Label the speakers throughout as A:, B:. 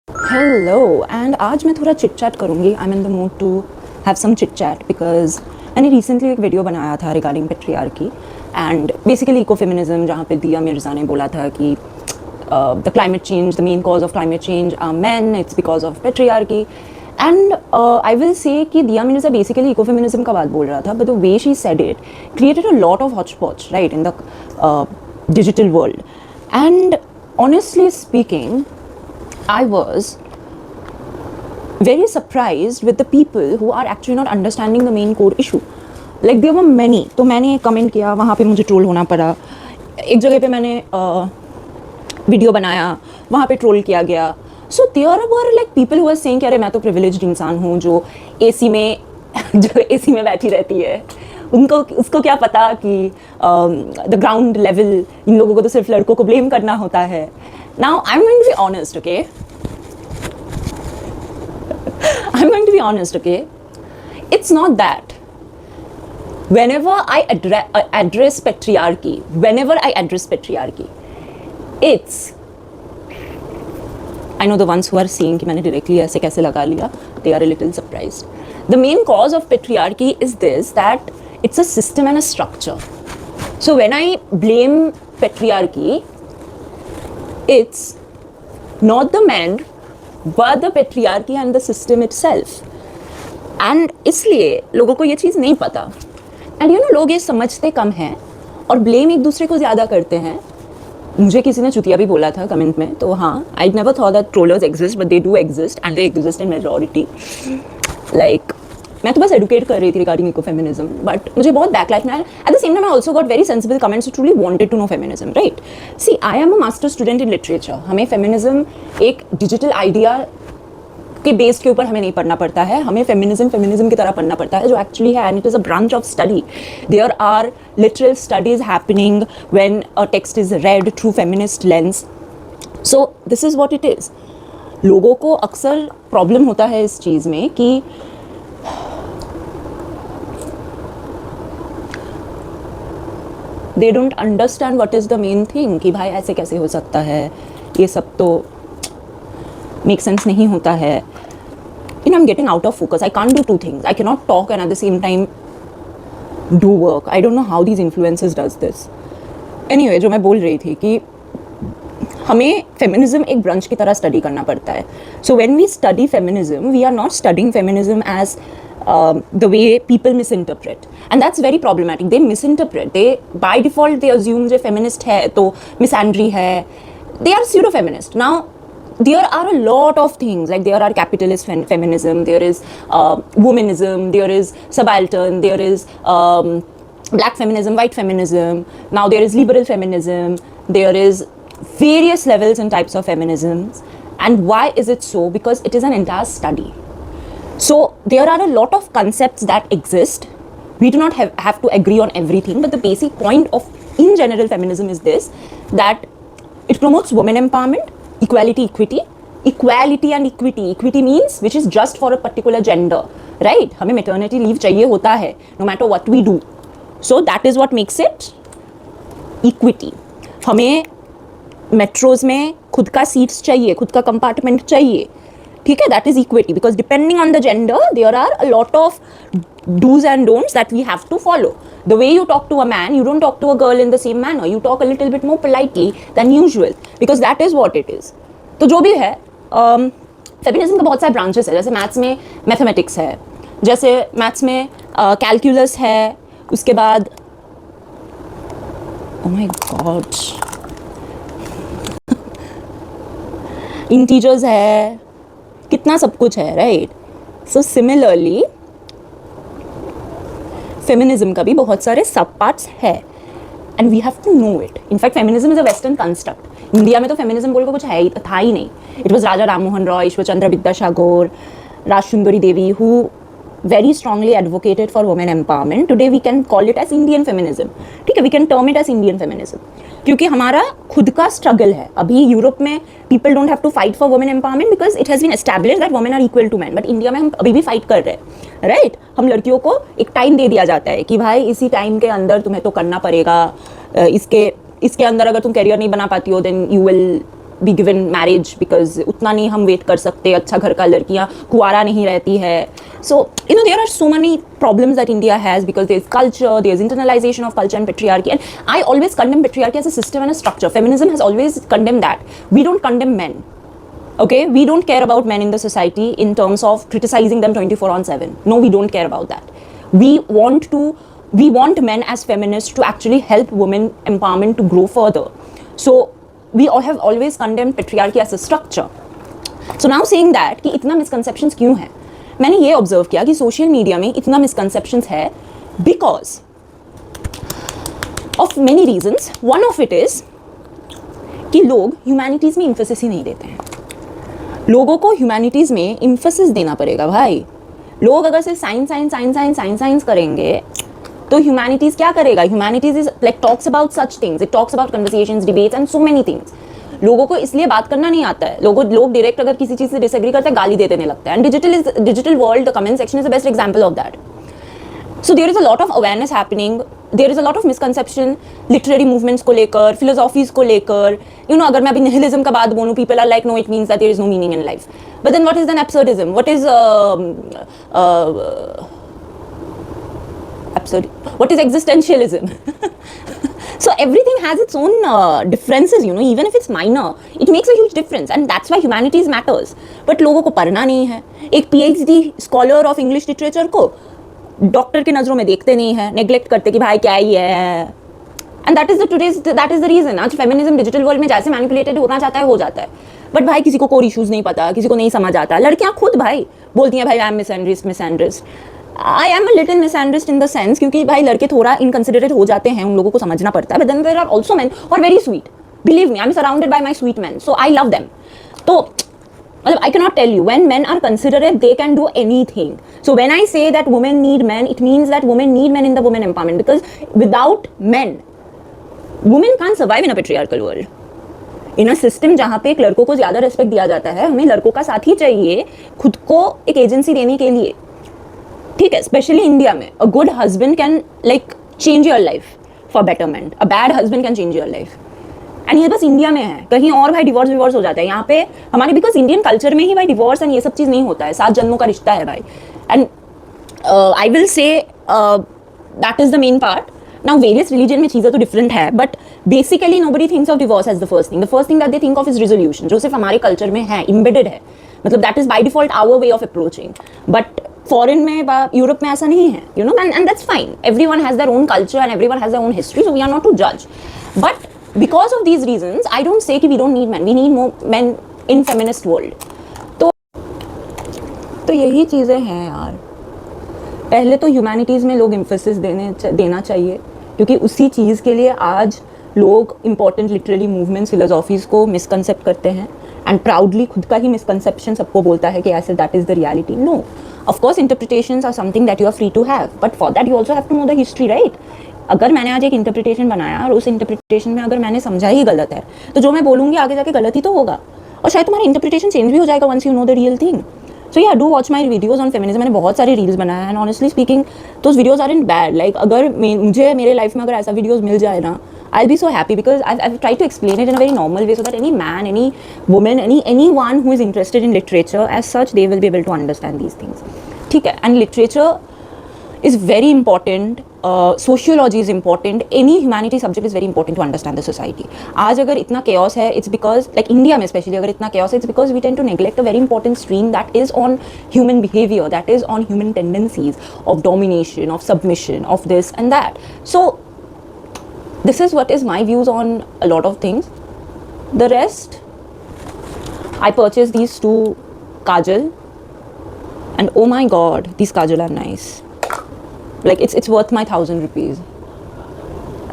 A: Hello and आज मैं थोड़ा चिट चैट करूँगी. I am in the mood to have some chit chat because मैंने रिसेंटली एक वीडियो बनाया था regarding patriarchy and basically eco feminism, जहाँ पे दिया मिर्ज़ा ने बोला था कि the climate change, the main cause of climate change are man, it's because of patriarchy. And I will say that दिया मिर्ज़ा बेसिकली इको फेमिनिज्म का बात बोल रहा था, but the way she said it created a lot of hotchpotch right in the digital world. And honestly speaking, I was very surprised with the people who are actually not understanding the main core issue. Like there were many. तो मैंने comment किया, वहाँ पे मुझे troll होना पड़ा. एक जगह पे मैंने वीडियो बनाया, वहाँ पे ट्रोल किया गया. So there were like people who were saying कि अरे मैं तो privileged इंसान हूँ जो AC में जो AC में बैठी रहती है. उसको क्या पता कि द ग्राउंड लेवल इन लोगों को तो सिर्फ लड़कों को ब्लेम करना होता है. Now I am going to be honest, okay. I am going to be honest, okay. It's not that. Whenever I address patriarchy, it's, I know the ones who are seeing कि मैंने directly ऐसे कैसे लगा लिया, they are a little surprised. The main cause of patriarchy is this, that it's a system and a structure. So when I blame patriarchy, it's not the men, but the patriarchy and the system itself. And इसलिए लोगों को ये चीज़ नहीं पता. And you know, लोग ये समझते कम हैं और blame एक दूसरे को ज़्यादा करते हैं. मुझे किसी ने चुतिया भी बोला था कमेंट में, तो हाँ, I never thought that trollers exist, but they do exist and they exist in majority. Like, मैं तो बस एडुकेट कर रही थी रिगार्डिंग इको फेमिनिज्म, बट मुझे बहुत बैकलैश मिला. At the same time I also got very sensible comments who truly wanted to know feminism, right. See, I am a master student in literature. हमें feminism एक digital idea के base के ऊपर हमें नहीं पढ़ना पड़ता है. हमें फेमिनिज्म की तरह पढ़ना पड़ता है, जो एक्चुअली है, and it is a branch of study. There are literal studies happening when a text is read through feminist lens. So this is what it is. लोगों को अक्सर प्रॉब्लम होता है इस चीज़ में कि they don't understand what is the main thing, कि भाई ऐसे कैसे हो सकता है, ये सब तो make sense नहीं होता है. You know, I'm getting out of focus. I can't do two things. I cannot talk and at the same time do work. I don't know how these influencers does this. Anyway, जो मैं बोल रही थी कि हमें feminism एक branch की तरह स्टडी करना पड़ता है. So when we study feminism, we are not studying feminism as the way people misinterpret, and that's very problematic. They misinterpret. They by default they assume जो feminist है तो misandry है. They are pseudo feminist. Now there are a lot of things, like there are capitalist feminism, there is womanism, there is subaltern, there is black feminism, white feminism. Now there is liberal feminism. There is various levels and types of feminisms. And why is it so? Because it is an entire study. So there are a lot of concepts that exist. We do not have to agree on everything, but the basic point of in general feminism is this, that it promotes women empowerment, equality, equity. Equality and equity. Equity means which is just for a particular gender, right? हमें maternity leave चाहिए होता है, no matter what we do. So that is what makes it equity. हमें metros में खुद का seats चाहिए, खुद का कंपार्टमेंट चाहिए, ठीक है. That is equity, because depending on the gender there are a lot of do's and don'ts that we have to follow. The way you talk to a man, you don't talk to a girl in the same manner. You talk a little bit more politely than usual, because that is what it is. तो जो भी है, feminism का बहुत सारे branches है. जैसे maths में मैथमेटिक्स है, जैसे मैथ्स में कैलकुलस है, उसके बाद oh my god, इंटीजर्स है, कितना सब कुछ है, राइट. सो सिमिलरली फेमिनिज्म का भी बहुत सारे सब पार्ट्स है, and we have to know it. In fact feminism is a western construct. India में तो फेमिनिज्म बोल के कुछ है ही था ही नहीं. It was Raja Ram Mohan Roy, Ishwar Chandra Vidyasagar, Rajsundari Devi, who very strongly advocated for women empowerment. Today we can call it as Indian feminism. ठीक है, we can term it as Indian feminism. क्योंकि हमारा खुद का स्ट्रगल है. अभी यूरोप में people don't have to fight for women empowerment because it has been established that women are equal to men. But India में हम अभी भी फाइट कर रहे हैं, राइट. हम लड़कियों को एक टाइम दे दिया जाता है कि भाई इसी टाइम के अंदर तुम्हें तो करना पड़ेगा. इसके अंदर अगर तुम करियर नहीं बना पाती हो, then you will be given marriage because उतना नहीं हम वेट कर सकते, अच्छा घर का लड़कियाँ कुआरा नहीं रहती है. So, you know, there are so many problems that India has because there's culture, there's internalization of culture and patriarchy. And I always condemn patriarchy as a system and a structure. Feminism has always condemned that. We don't condemn men. Okay? We don't care about men in the society in terms of criticizing them 24/7. No, we don't care about that. We want men as feminists to actually help women empowerment to grow further. So, we all have always condemned patriarchy as a structure. So now saying that कि इतना misconceptions क्यों है? मैंने ये observe किया कि social media में इतना मिसकंसेप्शंस है because of many reasons. One of it is कि लोग ह्यूमैनिटीज़ में इम्फेसिस ही नहीं देते हैं. लोगों को ह्यूमैनिटीज़ में इम्फेसिस देना पड़ेगा भाई. लोग अगर सिर्फ साइंस करेंगे तो ह्यूमैनिटीज़ क्या करेगा? Humanities is like talks about such things, it talks about conversations, debates and so many things. लोगों को इसलिए बात करना नहीं आता है. लोग डायरेक्ट अगर किसी चीज़ से डिसएग्री करते हैं गाली दे देने लगता है. And digital world, the comment section is the best example of that. So there is a lot of awareness happening, there is a lot of misconception literary movements को लेकर, फिलोसॉफीज को लेकर. यू नो, अगर मैं अभी nihilism का बात बोलूँ, people are like no it means that there is no meaning in life. But then what is then absurdism? What is what is existentialism? So everything has its own differences, you know, even if it's minor, it makes a huge difference and that's why humanities matters. But लोगों को पढ़ना नहीं है. एक PhD scholar of English literature को doctor की नज़रों में देखते नहीं है, नेग्लेक्ट करते कि भाई क्या ही है. And that is the reason. आज फेमिनिज्म डिजिटल वर्ल्ड में जैसे मैनिपुलेटेड होना चाहता है हो जाता है. बट भाई किसी को कोर इश्यूज नहीं पता, किसी को नहीं समझ आता. लड़कियां खुद भाई बोलती हैं भाई I am misandrist. I am a little misandrist in the sense क्योंकि भाई लड़के थोड़ा इनकंसिडरेट हो जाते हैं, उन लोगों को समझना पड़ता है. But then there are also men और very sweet. Believe me, I am surrounded by my sweet men, so I love them. तो मतलब I cannot tell you, when men are considerate, they can do anything. So when I say that women need men, it means that women need men in the women empowerment, because without men, women can't survive in a patriarchal world. In a system जहाँ पे एक लड़कों को ज़्यादा respect दिया जाता है, हमें लड़कों का साथ ही चाहिए खुद को एक एजेंसी देने के लिए. ठीक है, स्पेशली इंडिया में a good husband can like change your life for betterment. A bad husband can change your life. And ये बस इंडिया में है, कहीं और भाई डिवोर्स हो जाता है. यहाँ पे हमारे बिकॉज इंडियन कल्चर में ही भाई डिवोर्स एंड ये सब चीज़ नहीं होता है. 7 जन्मों का रिश्ता है भाई. And I will say that is the main part. Now various religion में चीज़ें तो डिफरेंट है, but basically nobody thinks of divorce as the first thing. The first thing that they think of is resolution, जो सिर्फ हमारे culture में है, embedded है. मतलब that is by default our way of approaching. But foreign में, Europe में ऐसा नहीं है, you know, and that's fine. Everyone has their own culture and everyone has their own history, so we are not to जज. But because of these reasons, I don't say कि we don't need men. We need more men in feminist world. तो यही चीज़ें हैं यार. पहले तो humanities में लोग एम्फेसिस देना चाहिए, क्योंकि उसी चीज़ के लिए आज लोग इंपॉर्टेंट लिटरेरी मूवमेंट्स, फिलोसॉफीज़ को मिसकंसेप्ट करते हैं. एंड प्राउडली खुद का ही मिसकंसेप्शन सबको बोलता है कि ऐसे that is the reality. No, of course interpretations are something that you are free to have, but for that you also have to know the history, right? अगर मैंने आज एक इंटरप्रिटेशन बनाया और उस इंटरप्रिटेशन में अगर मैंने समझा ही गलत है, तो जो मैं बोलूँगी आगे जाके गलत ही तो होगा. और शायद तुम्हारा इंटरप्रिटेशन चेंज भी हो जाएगा once you know the real thing. So ya do watch my videos on feminism. मैंने बहुत सारे रील्स बनाया है and honestly speaking those videos are in bad. Like अगर मुझे मेरे लाइफ में अगर ऐसा वीडियोज़ मिल जाए ना, I'll be so happy because I've tried to explain it in a very normal way so that any man, any woman, anyone who is interested in literature as such, they will be able to understand these things. ठीक है. And literature is very important. Sociology is important. Any humanity subject is very important to understand the society. आज अगर इतना chaos है, it's because like India में especially अगर इतना chaos है, it's because we tend to neglect a very important stream that is on human behavior, that is on human tendencies of domination, of submission, of this and that. So this is what is my views on a lot of things. The rest, I purchased these 2 kajal and oh my god, these kajal are nice. Like it's worth my 1,000 rupees.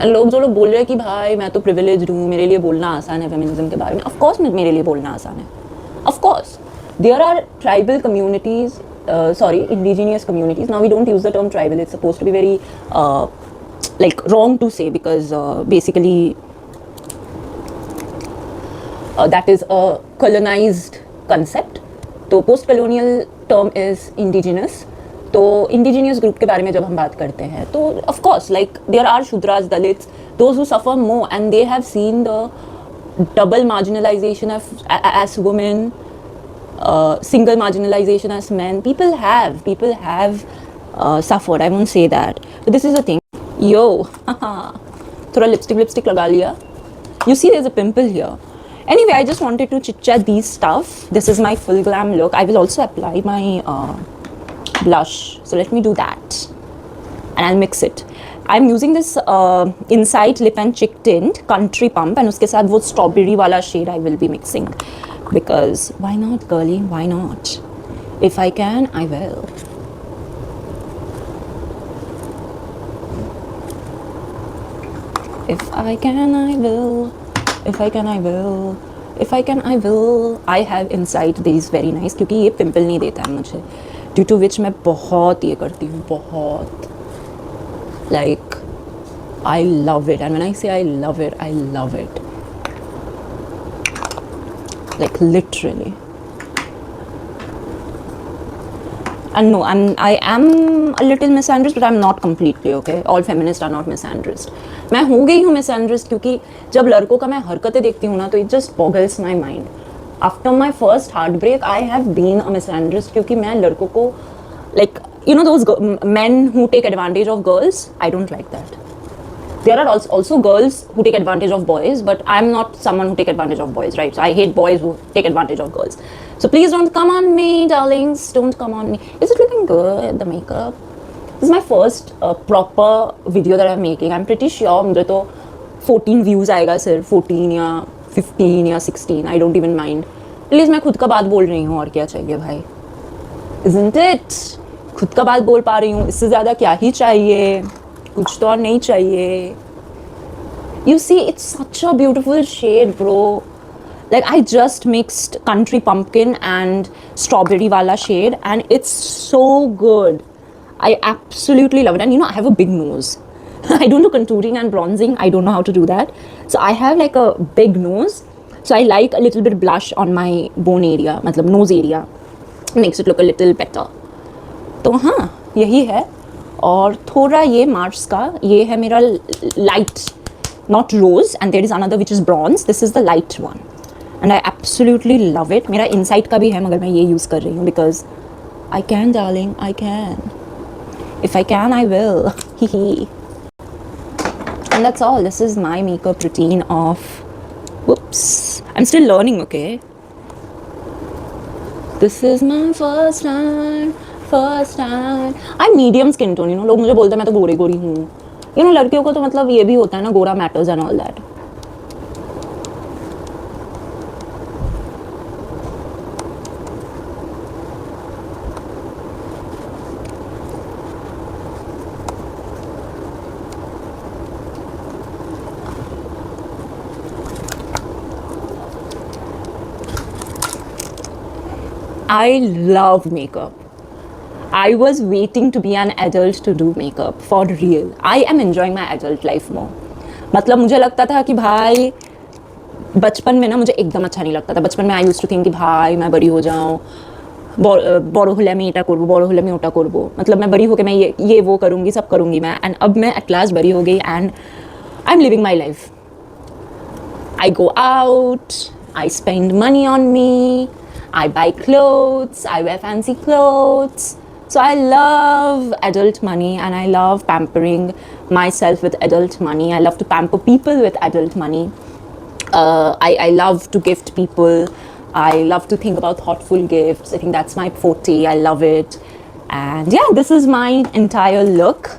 A: And लोग जो लोग बोल रहे हैं कि भाई मैं तो privileged हूँ, मेरे लिए बोलना आसान है फेमिनिज्म के बारे में. Of course मेरे लिए बोलना आसान है. Of course there are tribal communities, indigenous communities. Now we don't use the term tribal. It's supposed to be very like wrong to say because basically that is a colonized concept. तो post colonial term is indigenous. तो indigenous group के बारे में जब हम बात करते हैं तो of course like there are Shudras, Dalits, those who suffer more and they have seen the double marginalization as women, single marginalization as men. People have suffered. I won't say that, but this is the thing. Yo, थोड़ा lipstick लगा लिया. You see, there's a pimple here. Anyway, I just wanted to chit chat these stuff. This is my full glam look. I will also apply my blush. So let me do that, and I'll mix it. I'm using this Insight Lip and Cheek Tint Country Pump, and उसके साथ वो strawberry वाला shade I will be mixing, because why not, girly? Why not? If I can, I will. If I can, I will. If I can, I will. If I can, I will. I have Insight these very nice, क्योंकि ये pimple नहीं देता है मुझे, due to which मैं बहुत ये करती हूँ, बहुत. Like, I love it, and when I say I love it, I love it. Like literally. And no, I am a little misandrist, but I'm not completely, okay? All feminists are not misandrist. मैं हो गई हूँ misandrist क्योंकि जब लड़कों का मैं हरकतें देखती हूँ ना, तो it just boggles my mind. After my first heartbreak, I have been a misandrist क्योंकि मैं लड़कों को, like, you know those men who take advantage of girls? I don't like that. There are also girls who take advantage of boys, but I'm not someone who take advantage of boys, right? So I hate boys who take advantage of girls. So please don't come on me, darlings. Don't come on me. Is it looking good, the makeup? This is my first proper video that I'm making. I'm pretty sure मुझे तो 14 views आएगा सिर्फ, 14 या 15 या 16. I don't even mind. Please, मैं खुद का बात बोल रही हूँ, और क्या चाहिए भाई? Isn't it? खुद का बात बोल पा रही हूँ, इससे ज़्यादा क्या ही चाहिए? कुछ तो और नहीं चाहिए. You see, it's such a beautiful shade, bro. Like, I just mixed Country Pumpkin and Strawberry wala shade, and it's so good. I absolutely love it. And you know, I have a big nose. I don't do contouring and bronzing. I don't know how to do that. So I have like a big nose. So I like a little bit blush on my bone area, matlab nose area. Makes it look a little better. तो हाँ, यही है. और थोड़ा ये Mars का, ये है मेरा light, not rose, and there is another which is bronze. This is the light one, and I absolutely love it. मेरा Insight का भी है, मगर मैं ये use कर रही हूँ because I can, darling, I can. If I can, I will. Hehe. And that's all. This is my makeup routine of. Whoops. I'm still learning, okay? This is my first time. First time. I'm medium skin tone, you know. लोग मुझे बोलते हैं मैं तो गोरी गोरी हूँ. You know, लड़कियों को तो मतलब ये भी होता है ना, गोरा matters and all that. I love makeup. I was waiting to be an adult to do makeup, for real. I am enjoying my adult life more. मतलब मुझे लगता था कि भाई बचपन में ना मुझे एकदम अच्छा नहीं लगता था. बचपन में I used to think कि भाई मैं बड़ी हो जाऊँ, बड़ो होले में इटा करबो, बड़ो होले में उटा करबो. मतलब मैं बड़ी होके मैं ये वो करूँगी, सब करूँगी मैं. And अब मैं at last बड़ी हो गई and I'm living my life. I go out, I spend money on me, I buy clothes, I wear fancy clothes. So I love adult money, and I love pampering myself with adult money. I love to pamper people with adult money. I love to gift people. I love to think about thoughtful gifts. I think that's my forte. I love it. And yeah, this is my entire look.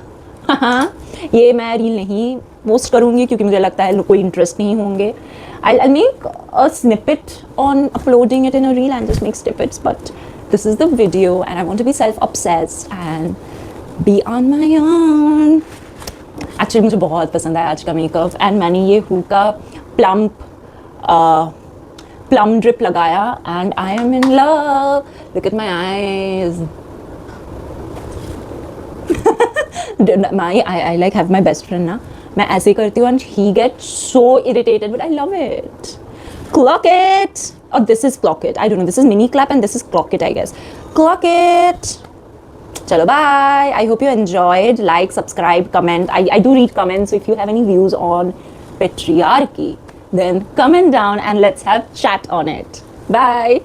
A: ये मैं reel नहीं post करूँगी क्योंकि मुझे लगता है कोई interest नहीं होंगे. I'll make a snippet on uploading it in a reel and just make snippets, but this is the video and I want to be self-obsessed and be on my own. Actually मुझे बहुत पसंद आया आज का makeup, and मैंने ये हुका plum drip लगाया and I am in love. Look at my eyes. I like have my best friend ना, मैं ऐसे करती हूँ and he gets so irritated, but I love it. Clock it. Oh, this is clock it. I don't know. This is mini clap and this is clock it, I guess. Clock it. Chalo, bye. I hope you enjoyed. Like, subscribe, comment. I do read comments, so if you have any views on patriarchy, then comment down and let's have chat on it. Bye.